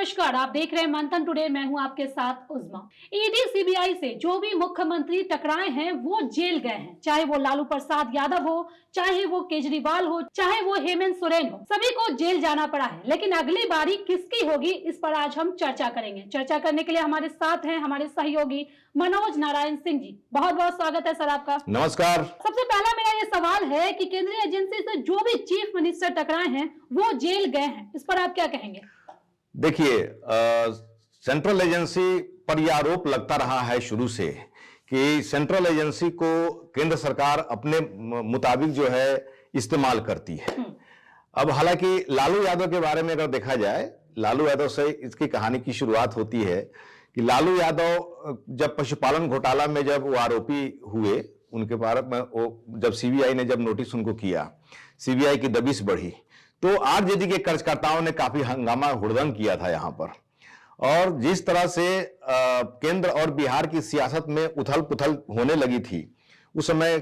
नमस्कार, आप देख रहे हैं मंथन टुडे। मैं हूं आपके साथ उज़मा। ईडी सीबीआई से जो भी मुख्यमंत्री टकराए हैं वो जेल गए हैं, चाहे वो लालू प्रसाद यादव हो, चाहे वो केजरीवाल हो, चाहे वो हेमंत सोरेन हो, सभी को जेल जाना पड़ा है। लेकिन अगली बारी किसकी होगी, इस पर आज हम चर्चा करेंगे। चर्चा करने के लिए हमारे साथ हैं हमारे सहयोगी मनोज नारायण सिंह जी। बहुत बहुत स्वागत है सर आपका। नमस्कार। सबसे पहला मेरा ये सवाल है कि केंद्रीय एजेंसी से जो भी चीफ मिनिस्टर टकराए हैं वो जेल गए हैं, इस पर आप क्या कहेंगे? देखिए, सेंट्रल एजेंसी पर यह आरोप लगता रहा है शुरू से कि सेंट्रल एजेंसी को केंद्र सरकार अपने मुताबिक जो है इस्तेमाल करती है। अब हालांकि लालू यादव के बारे में अगर देखा जाए, लालू यादव से इसकी कहानी की शुरुआत होती है कि लालू यादव जब पशुपालन घोटाला में जब वो आरोपी हुए, उनके बारे में जब सीबीआई ने जब नोटिस उनको किया, सीबीआई की दबिश बढ़ी, तो आरजेडी के कार्यकर्ताओं ने काफी हंगामा हुड़दंग किया था यहां पर। और जिस तरह से केंद्र और बिहार की सियासत में उथल पुथल होने लगी थी, उस समय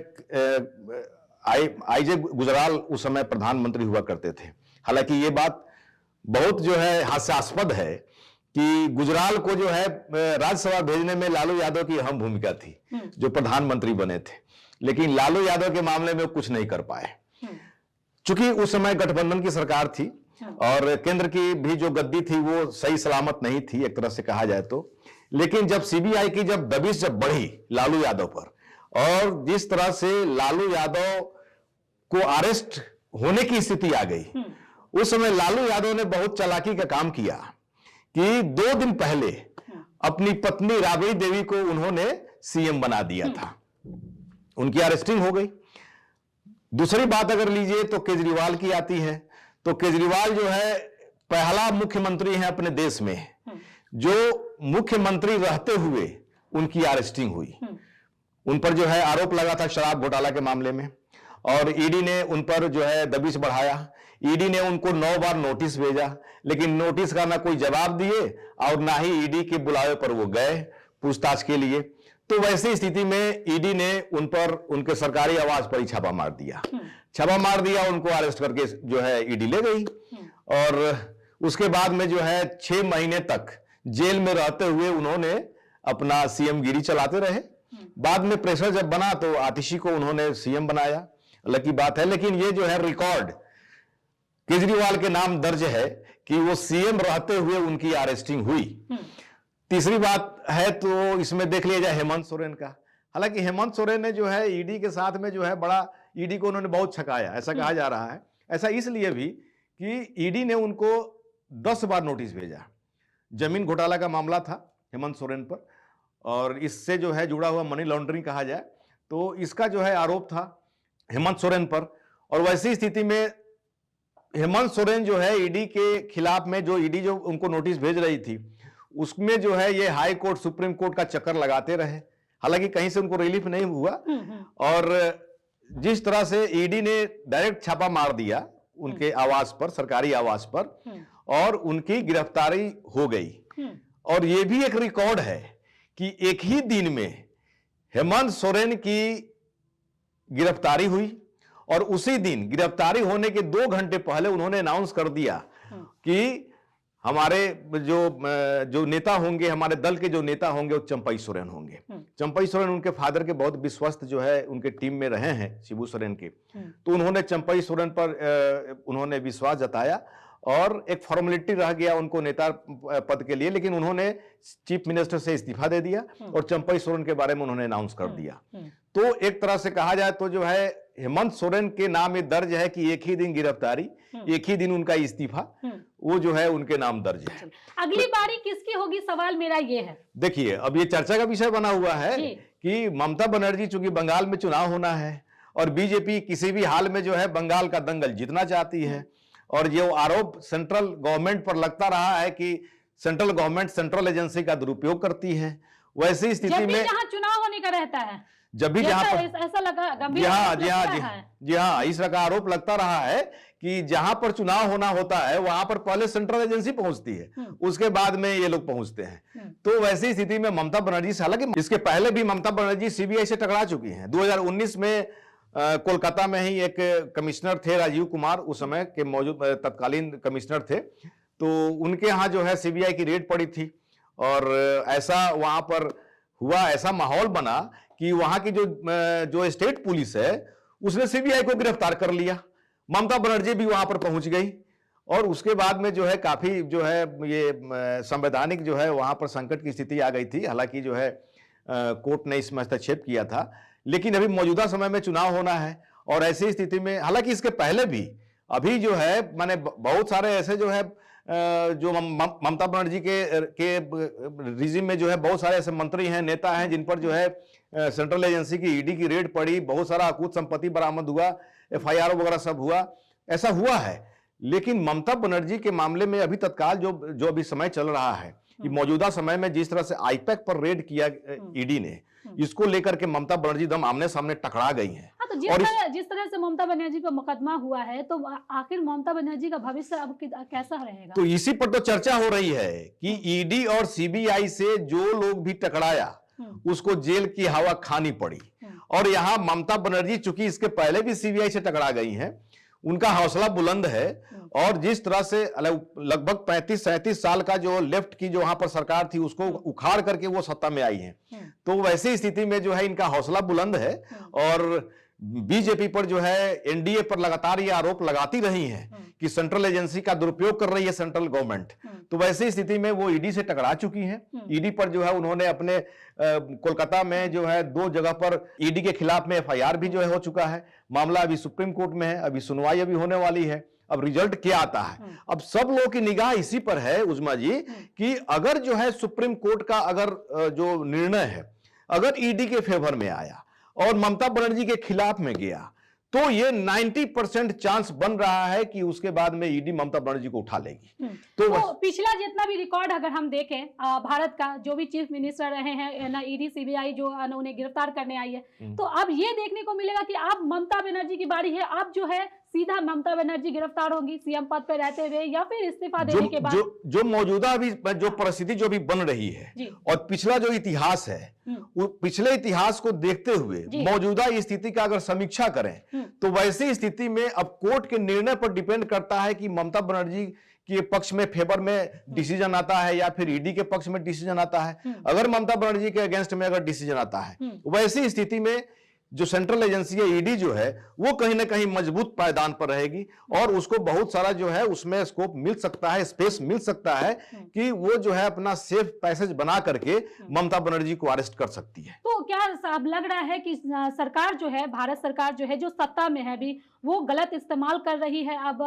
आईजे गुजराल उस समय प्रधानमंत्री हुआ करते थे। हालांकि ये बात बहुत जो है हास्यास्पद है कि गुजराल को जो है राज्यसभा भेजने में लालू यादव की अहम भूमिका थी, जो प्रधानमंत्री बने थे। लेकिन लालू यादव के मामले में कुछ नहीं कर पाए, चूंकि उस समय गठबंधन की सरकार थी और केंद्र की भी जो गद्दी थी वो सही सलामत नहीं थी एक तरह से कहा जाए तो। लेकिन जब सीबीआई की जब दबिश जब बढ़ी लालू यादव पर, और जिस तरह से लालू यादव को अरेस्ट होने की स्थिति आ गई, उस समय लालू यादव ने बहुत चालाकी का काम किया कि 2 दिन पहले अपनी पत्नी राबड़ी देवी को उन्होंने सीएम बना दिया था। उनकी अरेस्टिंग हो गई। दूसरी बात अगर लीजिए तो केजरीवाल की आती है, तो केजरीवाल जो है पहला मुख्यमंत्री है अपने देश में जो मुख्यमंत्री रहते हुए उनकी अरेस्टिंग हुई। उन पर जो है आरोप लगा था शराब घोटाला के मामले में, और ईडी ने उन पर जो है दबिश बढ़ाया। ईडी ने उनको 9 बार नोटिस भेजा, लेकिन नोटिस का ना कोई जवाब दिए और ना ही ईडी के बुलावे पर वो गए पूछताछ के लिए। तो वैसी स्थिति में ईडी ने उन पर उनके सरकारी आवास पर ही छापा मार दिया। उनको अरेस्ट करके जो है ईडी ले गई, और उसके बाद में जो है 6 महीने तक जेल में रहते हुए उन्होंने अपना सीएम गिरी चलाते रहे। बाद में प्रेशर जब बना तो आतिशी को उन्होंने सीएम बनाया, अलग की बात है। लेकिन ये जो है रिकॉर्ड केजरीवाल के नाम दर्ज है कि वो सीएम रहते हुए उनकी अरेस्टिंग हुई। तीसरी बात है तो इसमें देख लिया जाए हेमंत सोरेन का। हालांकि हेमंत सोरेन ने जो है ईडी के साथ में जो है बड़ा, ईडी को उन्होंने बहुत छकाया, ऐसा कहा जा रहा है। ऐसा इसलिए भी कि ईडी ने उनको 10 बार नोटिस भेजा। जमीन घोटाला का मामला था हेमंत सोरेन पर, और इससे जो है जुड़ा हुआ मनी लॉन्ड्रिंग कहा जाए तो इसका जो है आरोप था हेमंत सोरेन पर। और वैसी स्थिति में हेमंत सोरेन जो है ईडी के खिलाफ में, जो ईडी जो उनको नोटिस भेज रही थी, उसमें जो है ये हाई कोर्ट सुप्रीम कोर्ट का चक्कर लगाते रहे। हालांकि कहीं से उनको रिलीफ नहीं हुआ, और जिस तरह से ईडी ने डायरेक्ट छापा मार दिया उनके आवास पर, सरकारी आवास पर, और उनकी गिरफ्तारी हो गई। और यह भी एक रिकॉर्ड है कि एक ही दिन में हेमंत सोरेन की गिरफ्तारी हुई, और उसी दिन गिरफ्तारी होने के 2 घंटे पहले उन्होंने अनाउंस कर दिया कि हमारे जो नेता होंगे, हमारे दल के जो नेता होंगे वो चंपई सोरेन होंगे। चंपई सोरेन उनके फादर के बहुत विश्वस्त जो है उनके टीम में रहे हैं, शिबू सोरेन के। तो उन्होंने चंपई सोरेन पर उन्होंने विश्वास जताया, और एक फॉर्मेलिटी रह गया उनको नेता पद के लिए, लेकिन उन्होंने चीफ मिनिस्टर से इस्तीफा दे दिया और चंपई सोरेन के बारे में उन्होंने अनाउंस कर दिया। तो एक तरह से कहा जाए तो जो है हेमंत सोरेन के नाम में दर्ज है कि एक ही दिन गिरफ्तारी, एक ही दिन उनका इस्तीफा, वो जो है उनके नाम दर्ज है। अगली बारी किसकी होगी, सवाल मेरा ये है। देखिए, अब ये चर्चा का विषय बना हुआ है कि ममता बनर्जी, चूंकि बंगाल में चुनाव होना है और बीजेपी किसी भी हाल में जो है बंगाल का दंगल जीतना चाहती है, और ये आरोप सेंट्रल गवर्नमेंट पर लगता रहा है कि सेंट्रल गवर्नमेंट सेंट्रल एजेंसी का दुरुपयोग करती है। वैसी स्थिति में जहां चुनाव होने का रहता है, जब भी जहां पर ऐसा लगा, जी हाँ, इस तरह का आरोप लगता रहा है कि जहां पर चुनाव होना होता है वहां पर पहले सेंट्रल एजेंसी पहुंचती है, उसके बाद में ये लोग पहुंचते हैं। तो वैसी स्थिति में ममता बनर्जी से, हालांकि इसके पहले भी ममता बनर्जी सीबीआई से टकरा चुकी हैं। 2019 में कोलकाता में ही एक कमिश्नर थे राजीव कुमार, उस समय के मौजूद तत्कालीन कमिश्नर थे, तो उनके यहाँ जो है सीबीआई की रेड पड़ी थी और ऐसा वहां पर हुआ, ऐसा माहौल बना कि वहां की जो स्टेट पुलिस है उसने सीबीआई को गिरफ्तार कर लिया। ममता बनर्जी भी वहां पर पहुंच गई और उसके बाद में जो है काफी जो है ये संवैधानिक जो है वहां पर संकट की स्थिति आ गई थी। हालांकि जो है कोर्ट ने इसमें हस्तक्षेप किया था, लेकिन अभी मौजूदा समय में चुनाव होना है और ऐसी स्थिति में, हालांकि इसके पहले भी अभी जो है माने बहुत सारे ऐसे जो है जो ममता बनर्जी के रिजिम में जो है बहुत सारे ऐसे मंत्री हैं, नेता हैं जिन पर जो है सेंट्रल एजेंसी की ईडी की रेड पड़ी, बहुत सारा अकूत संपत्ति बरामद हुआ, एफआईआर वगैरह सब हुआ, ऐसा हुआ है। लेकिन ममता बनर्जी के मामले में अभी तत्काल जो अभी समय चल रहा है कि मौजूदा समय में जिस तरह से आईपैक पर रेड किया ईडी ने, इसको लेकर के ममता बनर्जी दम आमने सामने टकरा गई हैं। हाँ, तो जिस तरह से ममता बनर्जी पर मुकदमा हुआ है, तो आखिर ममता बनर्जी का भविष्य अब कैसा रहेगा? तो इसी पर तो चर्चा हो रही है कि ईडी और सीबीआई से जो लोग भी टकराया उसको जेल की हवा खानी पड़ी। और यहां ममता बनर्जी चूंकि इसके पहले भी सीबीआई से टकरा गई हैं, उनका हौसला बुलंद है और जिस तरह से लगभग 35-37 साल का जो लेफ्ट की जो वहां पर सरकार थी उसको उखाड़ करके वो सत्ता में आई है, तो वैसी स्थिति में जो है इनका हौसला बुलंद है और बीजेपी पर जो है एनडीए पर लगातार ये आरोप लगाती रही है कि सेंट्रल एजेंसी का दुरुपयोग कर रही है सेंट्रल गवर्नमेंट। तो वैसी स्थिति में वो ईडी से टकरा चुकी हैं। ईडी पर जो है उन्होंने अपने कोलकाता में जो है 2 जगह पर ईडी के खिलाफ में एफआईआर भी जो है हो चुका है। मामला अभी सुप्रीम कोर्ट में है, अभी सुनवाई अभी होने वाली है। अब रिजल्ट क्या आता है, अब सब लोगों की निगाह इसी पर है उज्मा जी कि अगर जो है सुप्रीम कोर्ट का अगर जो निर्णय है अगर ईडी के फेवर में आया और ममता बनर्जी के खिलाफ में गया, तो ये 90% चांस बन रहा है कि उसके बाद में ईडी ममता बनर्जी को उठा लेगी। तो पिछला जितना भी रिकॉर्ड अगर हम देखें भारत का, जो भी चीफ मिनिस्टर रहे हैं ना, ईडी सीबीआई जो उन्हें गिरफ्तार करने आई है, तो अब ये देखने को मिलेगा कि अब ममता बनर्जी की बारी है। अब जो है सीधा ममता बनर्जी गिरफ्तार होंगी सीएम पद पर रहते हुए या फिर इस्तीफा देने के बाद। जो मौजूदा अभी जो परिस्थिति जो भी बन रही है और पिछला जो इतिहास है, वो पिछले इतिहास को देखते हुए मौजूदा स्थिति का अगर समीक्षा करें तो वैसी स्थिति में अब कोर्ट के निर्णय पर डिपेंड करता है कि ममता बनर्जी के पक्ष में फेवर में डिसीजन आता है या फिर ईडी के पक्ष में डिसीजन आता है। अगर ममता बनर्जी के अगेंस्ट में अगर डिसीजन आता है, वैसी स्थिति में जो सेंट्रल एजेंसी है ईडी जो है वो कहीं ना कहीं मजबूत पायदान पर रहेगी और उसको बहुत सारा जो है उसमें स्कोप मिल सकता है, स्पेस मिल सकता है कि वो जो है अपना सेफ पैसेज बना करके ममता बनर्जी को अरेस्ट कर सकती है। तो क्या अब लग रहा है कि सरकार जो है, भारत सरकार जो है, जो सत्ता में है अभी, वो गलत इस्तेमाल कर रही है अब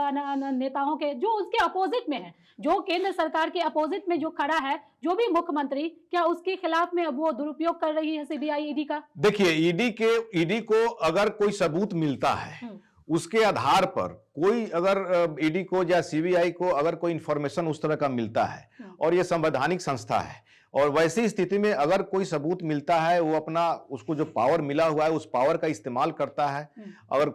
नेताओं के, जो उसके अपोजिट में है, जो केंद्र सरकार के अपोजिट में जो खड़ा है, जो भी मुख्यमंत्री, क्या उसके खिलाफ में वो दुरुपयोग कर रही है सीबीआई ईडी का? देखिए, ईडी को अगर कोई सबूत मिलता है, उसके आधार पर कोई अगर ईडी को या सीबीआई को अगर कोई इंफॉर्मेशन उस तरह का मिलता है और ये संवैधानिक संस्था है और वैसी स्थिति में अगर कोई सबूत मिलता है, वो अपना उसको जो पावर मिला हुआ है उस पावर का इस्तेमाल करता है, अगर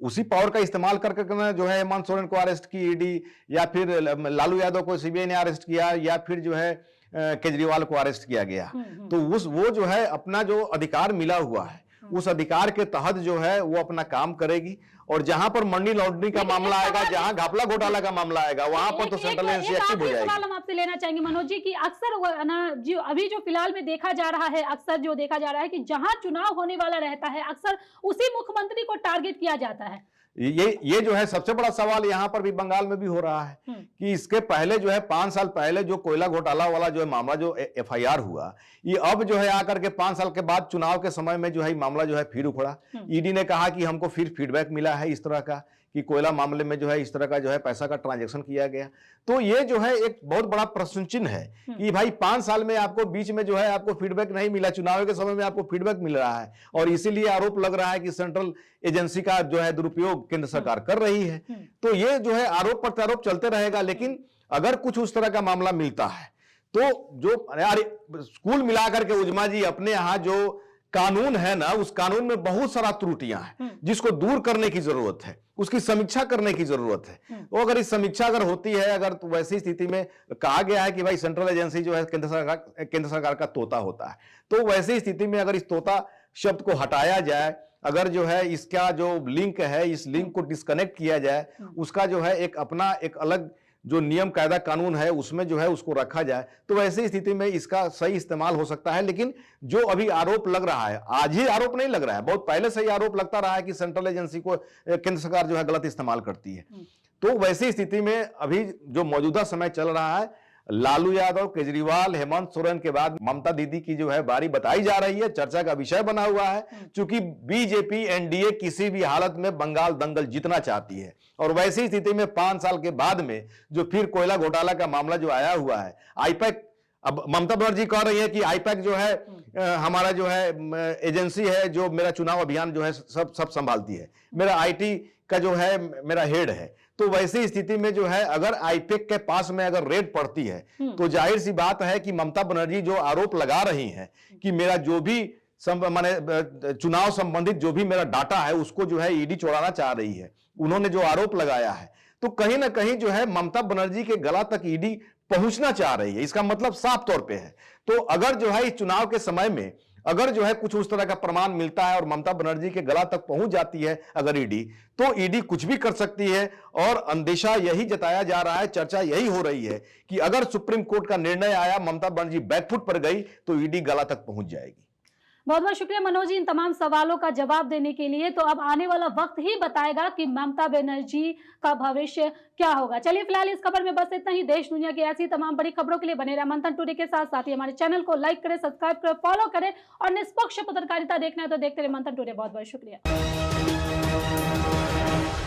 उसी पावर का इस्तेमाल करके जो है हेमंत सोरेन को अरेस्ट की ईडी या फिर लालू यादव को सीबीआई ने अरेस्ट किया या फिर जो है केजरीवाल को अरेस्ट किया गया, तो वो जो है अपना जो अधिकार मिला हुआ है उस अधिकार के तहत जो है वो अपना काम करेगी और जहां पर मनी लॉन्ड्रिंग का मामला आएगा, जहां घपला घोटाला का मामला आएगा, वहां पर तो सेंट्रल एजेंसी एक्टिव हो जाएगी। हम आपसे लेना चाहेंगे मनोज जी कि अक्सर ना जो अभी जो फिलहाल में देखा जा रहा है, अक्सर जो देखा जा रहा है कि जहां चुनाव होने वाला रहता है अक्सर उसी मुख्यमंत्री को टारगेट किया जाता है। ये जो है सबसे बड़ा सवाल यहां पर भी बंगाल में भी हो रहा है कि इसके पहले जो है 5 साल पहले जो कोयला घोटाला वाला जो है मामला जो एफआईआर हुआ, ये अब जो है आकर के 5 साल के बाद चुनाव के समय में जो है मामला जो है फिर उखड़ा। ईडी ने कहा कि हमको फिर फीडबैक मिला है इस तरह का कि कोयला मामले में जो है इस तरह का जो है पैसा का ट्रांजैक्शन किया गया। तो ये जो है एक बहुत बड़ा प्रश्न चिन्ह है कि भाई 5 साल में आपको बीच में जो है आपको फीडबैक नहीं मिला, चुनाव के समय में आपको फीडबैक मिल रहा है और इसीलिए आरोप लग रहा है कि सेंट्रल एजेंसी का जो है दुरुपयोग केंद्र सरकार कर रही है। तो ये जो है आरोप प्रत्यारोप चलते रहेगा, लेकिन अगर कुछ उस तरह का मामला मिलता है तो जो कुल मिलाकर के उज्मा जी अपने यहाँ जो कानून है ना, उस कानून में बहुत सारा त्रुटियां हैं जिसको दूर करने की जरूरत है, उसकी समीक्षा करने की जरूरत है। तो अगर इस समीक्षा अगर होती है, अगर तो वैसी स्थिति में कहा गया है कि भाई सेंट्रल एजेंसी जो है केंद्र सरकार का तोता होता है, तो वैसी स्थिति में अगर इस तोता शब्द को हटाया जाए, अगर जो है इसका जो लिंक है इस लिंक को डिस्कनेक्ट किया जाए, उसका जो है एक अपना एक अलग जो नियम कायदा कानून है उसमें जो है उसको रखा जाए, तो वैसी स्थिति में इसका सही इस्तेमाल हो सकता है। लेकिन जो अभी आरोप लग रहा है, आज ही आरोप नहीं लग रहा है, बहुत पहले से ही आरोप लगता रहा है कि सेंट्रल एजेंसी को केंद्र सरकार जो है गलत इस्तेमाल करती है। तो वैसी स्थिति में अभी जो मौजूदा समय चल रहा है, लालू यादव, केजरीवाल, हेमंत सोरेन के बाद ममता दीदी की जो है बारी बताई जा रही है, चर्चा का विषय बना हुआ है। क्योंकि बीजेपी एनडीए किसी भी हालत में बंगाल दंगल जीतना चाहती है, और वैसी स्थिति में 5 साल के बाद में जो फिर कोयला घोटाला का मामला जो आया हुआ है, आईपैक, अब ममता बनर्जी कह रही है कि आईपैक जो है हमारा जो है एजेंसी है जो मेरा चुनाव अभियान जो है सब संभालती है, मेरा आईटी का जो है मेरा हेड है। तो वैसी स्थिति में जो है अगर आईपैक के पास में अगर रेड पड़ती है तो जाहिर सी बात है कि ममता बनर्जी जो आरोप लगा रही हैं कि मेरा जो भी माने चुनाव संबंधित जो भी मेरा डाटा है उसको जो है ईडी चुराना चाह रही है, उन्होंने जो आरोप लगाया है, तो कहीं ना कहीं जो है ममता बनर्जी के गला तक ईडी पहुंचना चाह रही है। इसका मतलब साफ तौर पे है। तो अगर जो है इस चुनाव के समय में अगर जो है कुछ उस तरह का प्रमाण मिलता है और ममता बनर्जी के गला तक पहुंच जाती है अगर ईडी, तो ईडी कुछ भी कर सकती है। और अंदेशा यही जताया जा रहा है, चर्चा यही हो रही है कि अगर सुप्रीम कोर्ट का निर्णय आया, ममता बनर्जी बैकफुट पर गई, तो ईडी गला तक पहुंच जाएगी। बहुत बहुत शुक्रिया मनोज जी इन तमाम सवालों का जवाब देने के लिए। तो अब आने वाला वक्त ही बताएगा कि ममता बनर्जी का भविष्य क्या होगा। चलिए फिलहाल इस खबर में बस इतना ही। देश दुनिया की ऐसी तमाम बड़ी खबरों के लिए बने रहे मंथन टुडे के साथ। साथ ही हमारे चैनल को लाइक करें, सब्सक्राइब करें, फॉलो करें और निष्पक्ष पत्रकारिता देखना है तो देखते रहे मंथन टुडे। बहुत बहुत शुक्रिया।